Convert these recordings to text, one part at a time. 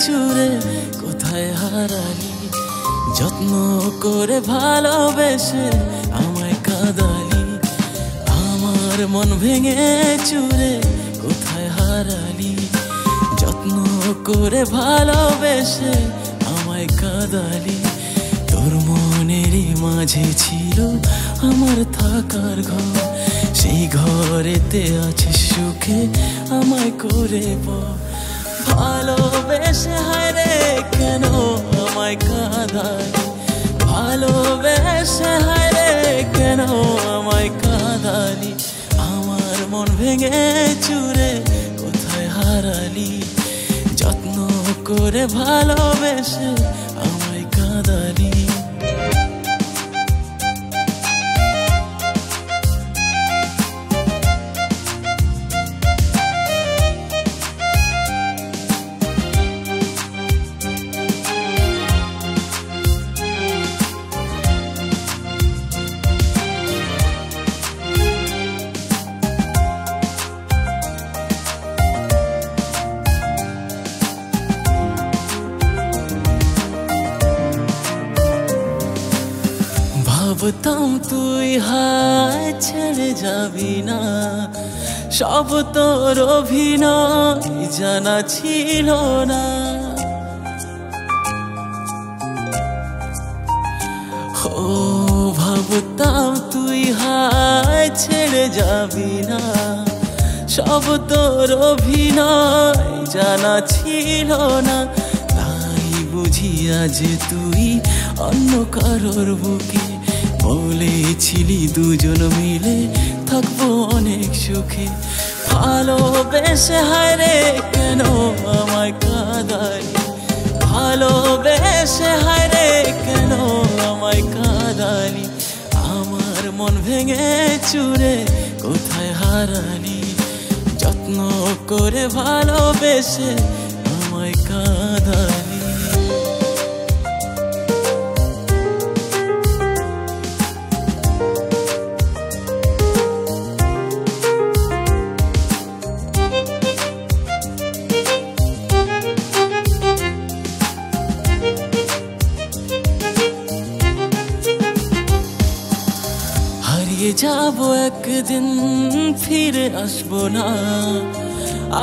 চুরে কোথায় হারালি, যত্ন করে ভালোবেসে আমায় কাঁদালি। আমার মন ভেঙে চুরে কোথায় হারালি, যত্ন করে ভালোবেসে আমায় কাঁদালি। তোর মনেরই মাঝে ছিল আমার থাকার ঘর, সেই ঘরেতে আছে সুখে আমায় করে ভালোবেসে। হায় রে কেন আমায় কাঁদালি, ভালোবেসে হায় রে কেন আমায় কাঁদালি। আমার মন ভেঙে চুরে কোথায় হারালি, যত্ন করে ভালোবেসে আমায় কাঁদালি। ভাবতাম তুই হায় ছেড়ে যাবি না, সব তোর অভিনয় জানা ছিল না। ও ভাবতাম তুই হায় ছেড়ে যাবি না, সব তোর অভিনয় জানা ছিল না। তাই বুঝি আজ তুই অন্য কারোর বুকে, বলেছিলি দুজন মিলে থাকবো অনেক সুখে। ভালোবেসে হায় রে কেন আমায় কাঁদালি, ভালোবেসে হায় রে কেন আমায় কাঁদালি। আমার মন ভেঙে চুরে কোথায় হারালি, যত্ন করে ভালোবেসে আমায় কাঁদালি। হারিয়ে যাবো একদিন ফিরে আসবো না,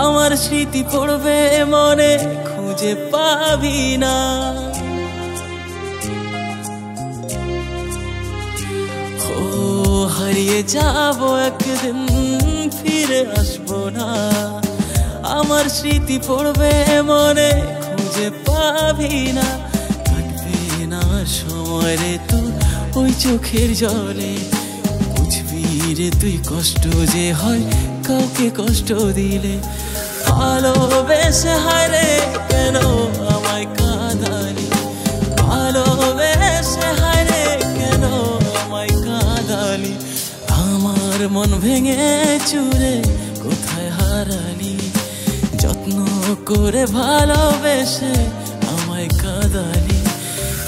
আমার স্মৃতি পড়বে মনে খুঁজে পাবি না। ও হারিয়ে যাবো একদিন ফিরে আসবো না, আমার স্মৃতি পড়বে মনে খুঁজে পাবি না। কাটবে না সময় রে তোর ওই চোখের জলে, রে তুই কষ্ট যে হয় কাউকে কষ্ট দিলে। ভালোবেসে হায় রে কেন আমায় কাঁদালি, ভালোবেসে হায় রে কেন আমায় কাঁদালি। আমার মন ভেঙে চুরে কোথায় হারালি, যত্ন করে ভালোবেসে আমায় কাঁদালি।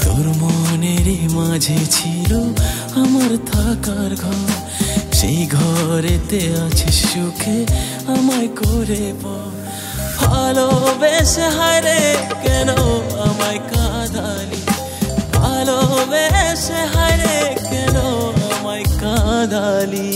তোর মনেরই মাঝে ছিল আমার থাকার ঘর, সেই ঘরেতে আছে সুখে আমায় করে ভালোবেসে হায় রে কেন আমায় কাঁদালি, ভালোবেসে হায় রে কেন আমায় কাঁদালি।